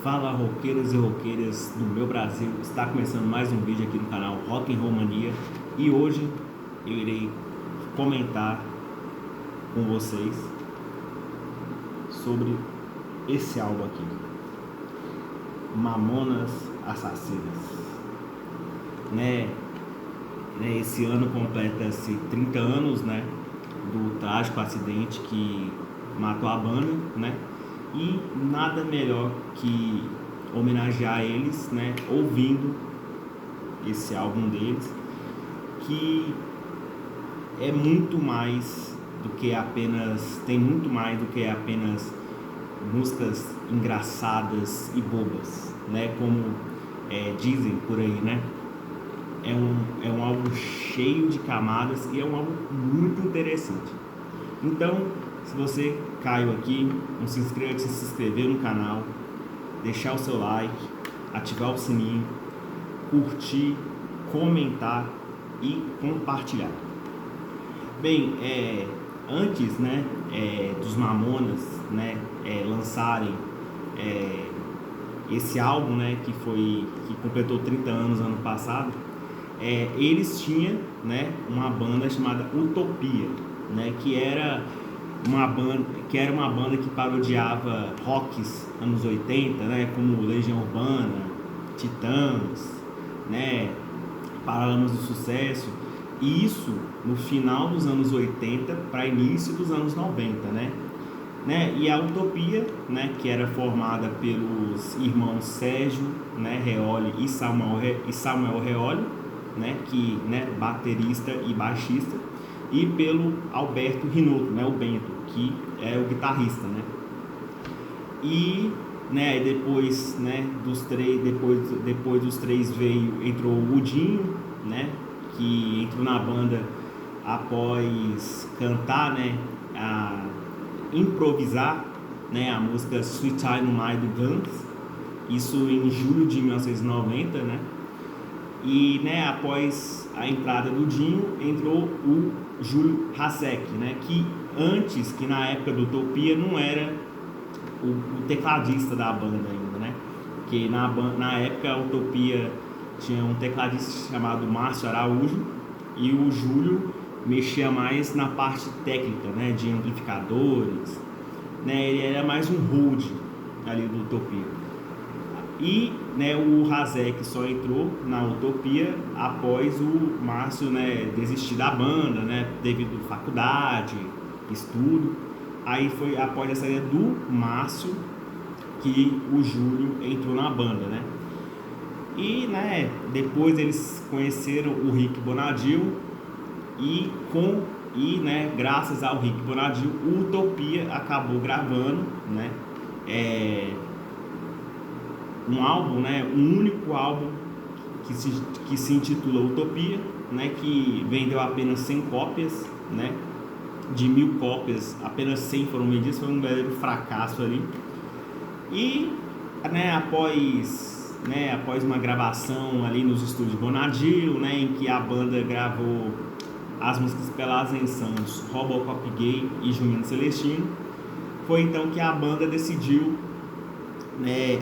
Fala roqueiros e roqueiras do meu Brasil, está começando mais um vídeo aqui no canal Rock and Roll Mania e hoje eu irei comentar com vocês sobre esse álbum aqui, Mamonas Assassinas, esse ano completa-se 30 anos, do trágico acidente que matou a banda, e nada melhor que homenagear eles, ouvindo esse álbum deles, que é muito mais do que apenas, tem muito mais do que apenas músicas engraçadas e bobas, como dizem por aí, É um álbum cheio de camadas e é um álbum muito interessante. Então, se você caiu aqui, não se inscreva, de se inscrever no canal, deixar o seu like, ativar o sininho, curtir, comentar e compartilhar. Bem, antes dos Mamonas lançarem esse álbum que completou 30 anos ano passado, eles tinham uma banda chamada Utopia, que era uma banda que parodiava rocks anos 80, como Legião Urbana, Titãs, Paralamas do Sucesso, e isso no final dos anos 80 para início dos anos 90, E a Utopia, que era formada pelos irmãos Sérgio, Reoli e Samuel Reoli, que baterista e baixista, e pelo Alberto Rinotto, o Bento, que é o guitarrista, E depois, depois dos três entrou o Udinho, que entrou na banda após cantar, improvisar, a música Sweet Child O' Mine do Guns, isso em julho de 1990, E após a entrada do Dinho, entrou o Júlio Hasek, que na época do Utopia não era o tecladista da banda ainda, Porque na época a Utopia tinha um tecladista chamado Márcio Araújo e o Júlio mexia mais na parte técnica, de amplificadores, ele era mais um hold ali do Utopia. E o Hasek só entrou na Utopia após o Márcio desistir da banda, devido à faculdade, estudo. Aí foi após a saída do Márcio que o Júlio entrou na banda, E depois eles conheceram o Rick Bonadil e graças ao Rick Bonadil, o Utopia acabou gravando, um álbum, um único álbum que se intitula Utopia, que vendeu apenas 100 cópias, de 1000 cópias, apenas 100 foram vendidas, foi um verdadeiro fracasso ali. E após uma gravação ali nos estúdios Bonadil, em que a banda gravou as músicas Pelados em Santos, Robocop Gay e Juninho Celestino, foi então que a banda decidiu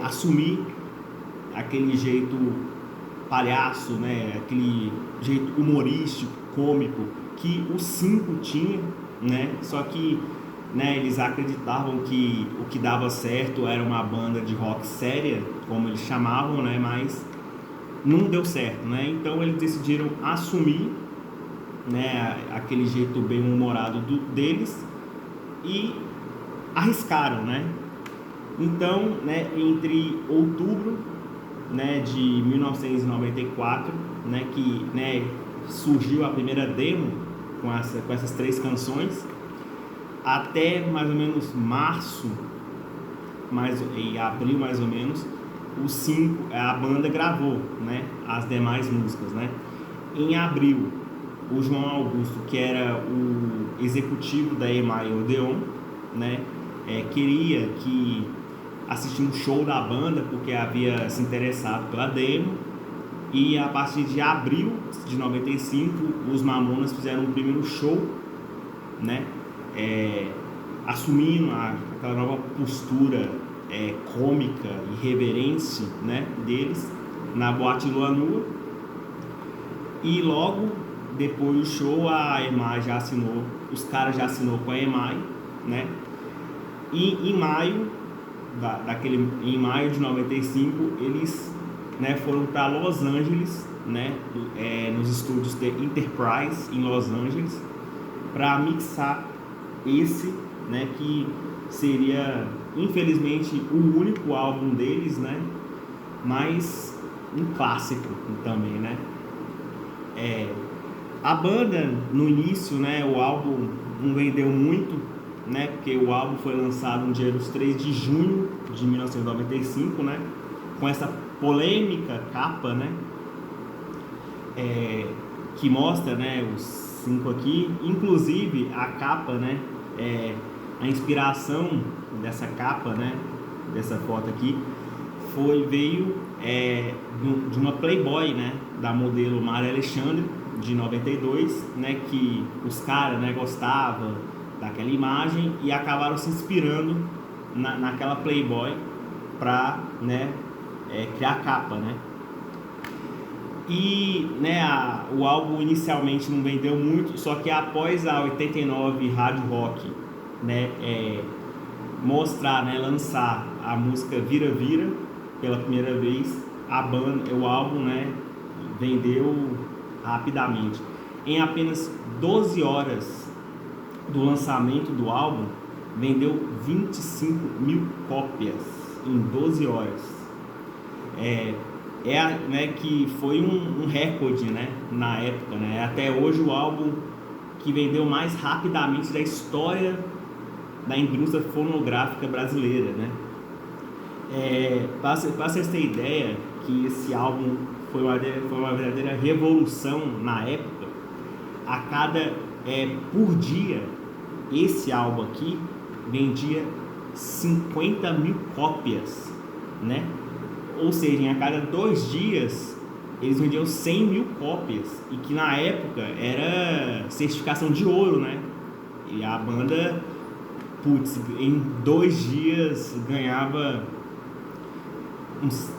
assumir aquele jeito palhaço, aquele jeito humorístico, cômico que os cinco tinham, só que eles acreditavam que o que dava certo era uma banda de rock séria, como eles chamavam, mas não deu certo, então eles decidiram assumir aquele jeito bem humorado deles e arriscaram, Então, entre outubro, de 1994, que surgiu a primeira demo com essas 3 canções, até mais ou menos março, em abril mais ou menos, a banda gravou, as demais músicas, Em abril, o João Augusto, que era o executivo da EMI Odeon, queria assistir um show da banda porque havia se interessado pela demo, e a partir de abril de 95 os Mamonas fizeram o primeiro show, assumindo aquela nova postura cômica e reverente, né, deles na Boate Lua Nua. E logo depois do show a EMAI já assinou, os caras já assinou com a EMAI, né? E em maio em maio de 95 eles, né, foram para Los Angeles, né, nos estúdios da Enterprise em Los Angeles, para mixar esse, né, que seria infelizmente o único álbum deles, né, mas um clássico também, né. A banda no início, né, o álbum não vendeu muito, né, porque o álbum foi lançado no dia 3 de junho de 1995, né, com essa polêmica capa, né, que mostra, né, os 5 aqui. Inclusive a capa, né, a inspiração dessa capa, né, dessa foto aqui veio de uma Playboy, né, da modelo Mari Alexandre de 92, né, que os caras, né, gostavam daquela imagem e acabaram se inspirando naquela Playboy para, né, criar a capa, né. E, né, o álbum inicialmente não vendeu muito, só que após a 89 Rádio Rock, né, mostrar, né, lançar a música Vira Vira pela primeira vez, o álbum, né, vendeu rapidamente. Em apenas 12 horas do lançamento do álbum, vendeu 25 mil cópias em 12 horas. Né, que foi um recorde, né, na época, né? Até hoje o álbum que vendeu mais rapidamente da história da indústria fonográfica brasileira, né? Para vocês terem ideia que esse álbum foi uma verdadeira revolução na época. Por dia, esse álbum aqui vendia 50 mil cópias, né? Ou seja, a cada 2 dias eles vendiam 100 mil cópias, e que na época era certificação de ouro, né? E a banda, em 2 dias ganhava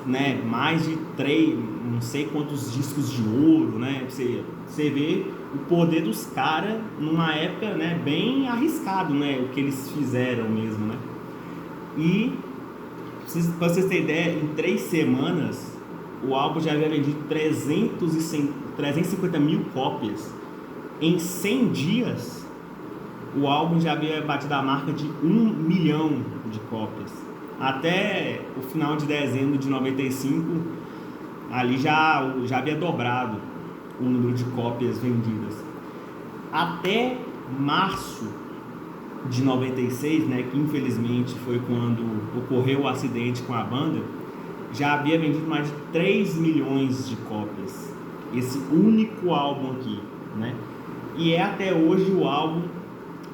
né, mais de 3, não sei quantos discos de ouro, né? Você vê o poder dos caras numa época, né, bem arriscado, né, o que eles fizeram mesmo, né? E para vocês terem ideia, em 3 semanas o álbum já havia vendido 350 mil cópias. Em 100 dias o álbum já havia batido a marca de 1 milhão de cópias. Até o final de dezembro de 95 ali já havia dobrado o número de cópias vendidas. Até março de 96, né, que infelizmente foi quando ocorreu o acidente com a banda, já havia vendido mais de 3 milhões de cópias, esse único álbum aqui, né? E é até hoje o álbum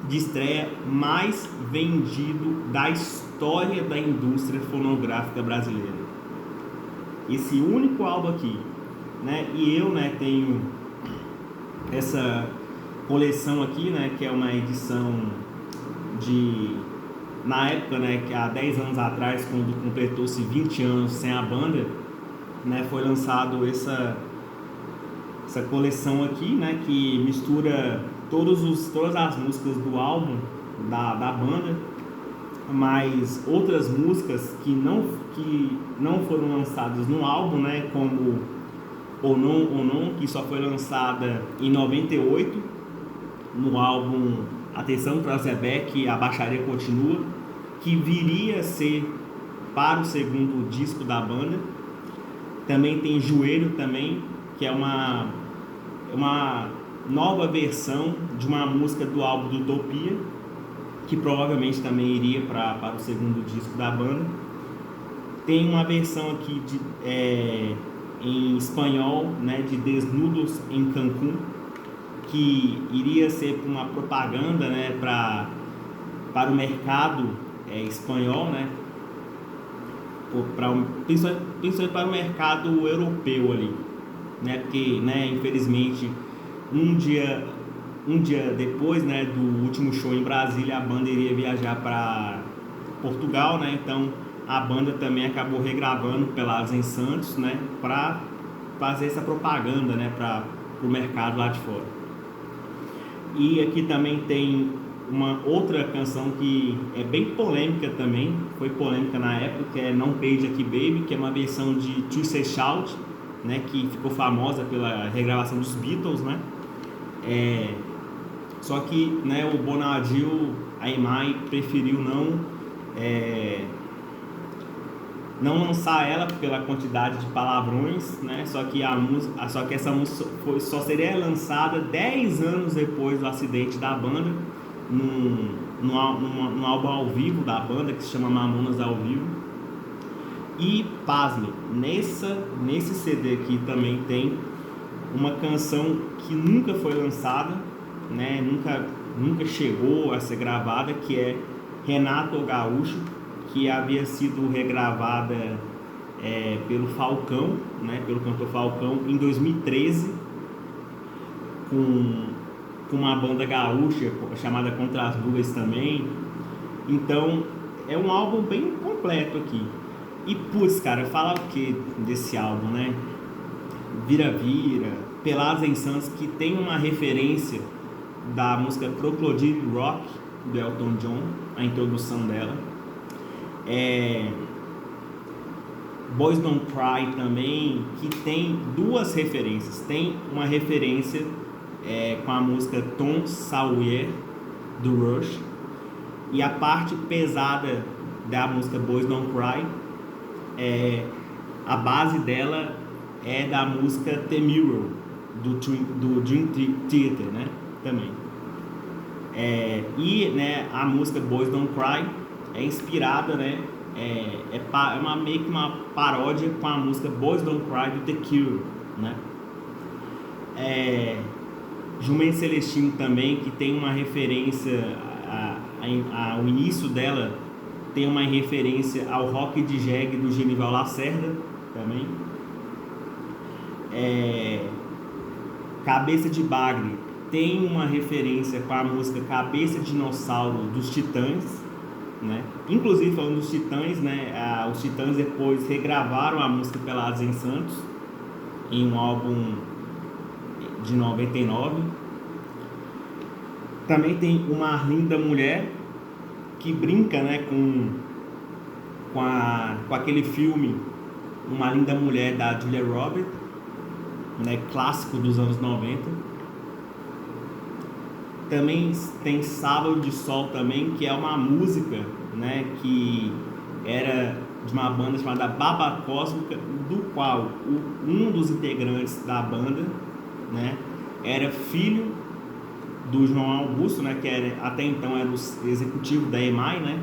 de estreia mais vendido da história da indústria fonográfica brasileira, esse único álbum aqui, né? E eu, né, tenho essa coleção aqui, né, que é uma edição na época, né, que há 10 anos atrás, quando completou-se 20 anos sem a banda, né, foi lançado essa coleção aqui, né, que mistura todas as músicas do álbum da banda, mas outras músicas que não foram lançadas no álbum, né, como Ou Não, que só foi lançada em 98 no álbum Atenção para Zebeck, A Baixaria Continua, que viria a ser para o segundo disco da banda. Também tem Joelho também, que é uma nova versão de uma música do álbum do Utopia, que provavelmente também iria para o segundo disco da banda. Tem uma versão aqui em espanhol, né, de Desnudos em Cancún, que iria ser uma propaganda, né, para o mercado espanhol, né, principalmente para o mercado europeu ali, né, porque, né, infelizmente um dia depois, né, do último show em Brasília, a banda iria viajar para Portugal, né, então a banda também acabou regravando Pelados em Santos, né, para fazer essa propaganda, né, para o mercado lá de fora. E aqui também tem uma outra canção que é bem polêmica também, foi polêmica na época, que é Não Page Aqui Baby, que é uma versão de To Say Shout, né, que ficou famosa pela regravação dos Beatles, né. Só que, né, o Bonadio, a EMI preferiu não lançar ela pela quantidade de palavrões, né? Só que essa música só seria lançada 10 anos depois do acidente da banda, num álbum ao vivo da banda que se chama Mamonas ao Vivo. E pasme, nesse CD aqui também tem uma canção que nunca foi lançada, né? Nunca chegou a ser gravada, que é Renato Gaúcho, que havia sido regravada pelo Falcão, né, pelo cantor Falcão, em 2013, com uma banda gaúcha chamada Contra as Nuvens também. Então, é um álbum bem completo aqui. E, putz, cara, fala o que desse álbum, né? Vira Vira, Pelados em Santos, que tem uma referência da música Crocodile Rock, do Elton John, a introdução dela. Boys Don't Cry também, que tem duas referências. Tem uma referência com a música Tom Sawyer, do Rush, e a parte pesada da música Boys Don't Cry, a base dela é da música The Mirror, do Dream Theater, né, também. E, né, a música Boys Don't Cry é inspirada, né, meio que uma paródia com a música Boys Don't Cry do The Cure, né. Jumento Celestino também, que tem uma referência ao início dela, tem uma referência ao rock de jegue do Genival Lacerda também. Cabeça de Bagre tem uma referência com a música Cabeça de Dinossauro dos Titãs, né? Inclusive, falando dos Titãs, né, os Titãs depois regravaram a música Pelados em Santos em um álbum de 99. Também tem Uma Linda Mulher, que brinca, né, com aquele filme Uma Linda Mulher da Julia Roberts, né, clássico dos anos 90. Também tem Sábado de Sol também, que é uma música, né, que era de uma banda chamada Baba Cósmica, do qual um dos integrantes da banda, né, era filho do João Augusto, né, que até então era o executivo da EMI, né,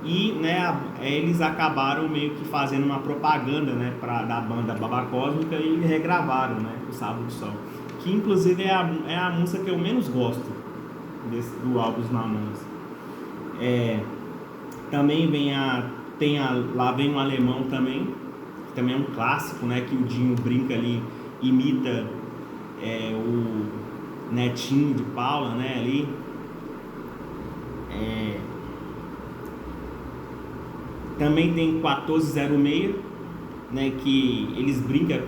e, né, eles acabaram meio que fazendo uma propaganda, né, da banda Baba Cósmica, e regravaram, né, o Sábado de Sol, que inclusive é a música que eu menos gosto do álbum dos Mamonas. Também Lá Vem um Alemão também, que também é um clássico, né, que o Dinho brinca ali, imita o netinho de Paula, né, ali. Também tem 1406, né, que eles brincam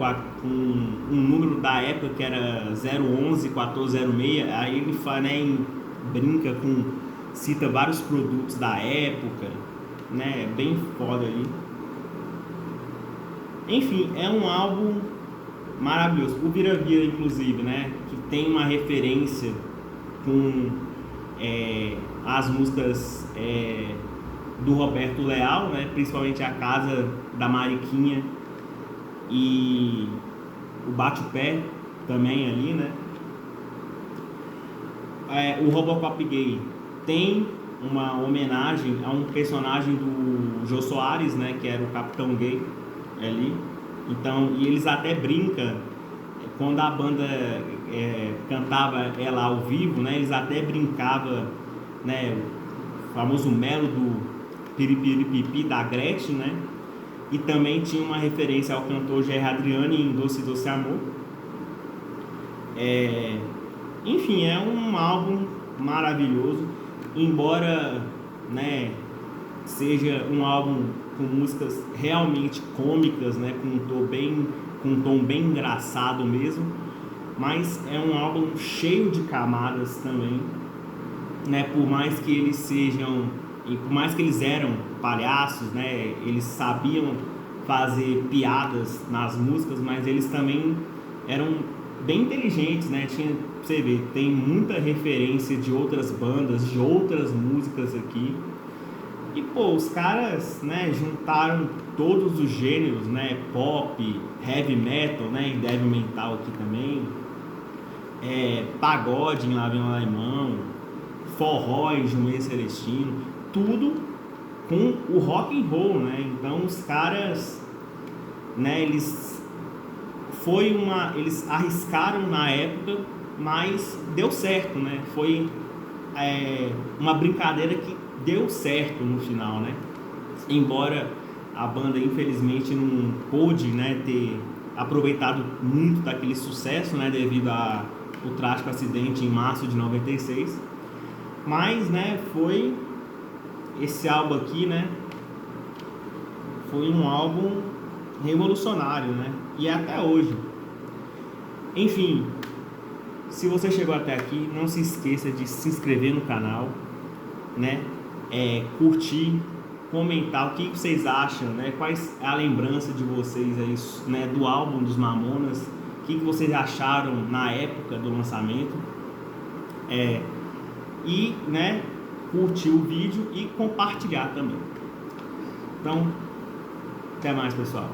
com um número da época que era 011 1406, aí ele fala, né, brinca cita vários produtos da época, né, bem foda ali. Enfim, é um álbum maravilhoso. O Vira Vira, inclusive, né, que tem uma referência com as músicas do Roberto Leal, né, principalmente A Casa da Mariquinha e o Bate-Pé também ali, né. O Robocop Gay tem uma homenagem a um personagem do Jô Soares, né, que era o Capitão Gay ali. Então, e eles até brincam, quando a banda cantava ela ao vivo, né, eles até brincavam, né, o famoso Melo do Piripiripipi da Gretchen, né, e também tinha uma referência ao cantor Gerry Adriani em Doce Doce Amor. Enfim, é um álbum maravilhoso, embora, né, seja um álbum com músicas realmente cômicas, né, com um tom bem engraçado mesmo, mas é um álbum cheio de camadas também, né, por mais que eles eram palhaços, né, eles sabiam fazer piadas nas músicas, mas eles também eram bem inteligentes, né? Tinha, você vê, tem muita referência de outras bandas, de outras músicas aqui. E pô, os caras, né, juntaram todos os gêneros, né? Pop, heavy metal, né? E heavy metal aqui também. Pagode em Lá Vem o Alemão, forró em Jumentos Celestino, tudo com o rock and roll, né? Então os caras, né, eles arriscaram na época, mas deu certo, né? Foi uma brincadeira que deu certo no final, né? Embora a banda infelizmente não pôde, né, ter aproveitado muito daquele sucesso, né, devido ao trágico acidente em março de 96, mas, né, foi esse álbum aqui, né, foi um álbum revolucionário, né, e até hoje. Enfim, se você chegou até aqui, não se esqueça de se inscrever no canal, né, curtir, comentar o que vocês acham, né, quais é a lembrança de vocês aí, né, do álbum dos Mamonas, o que vocês acharam na época do lançamento, e, né, curtir o vídeo e compartilhar também. Então, até mais, pessoal.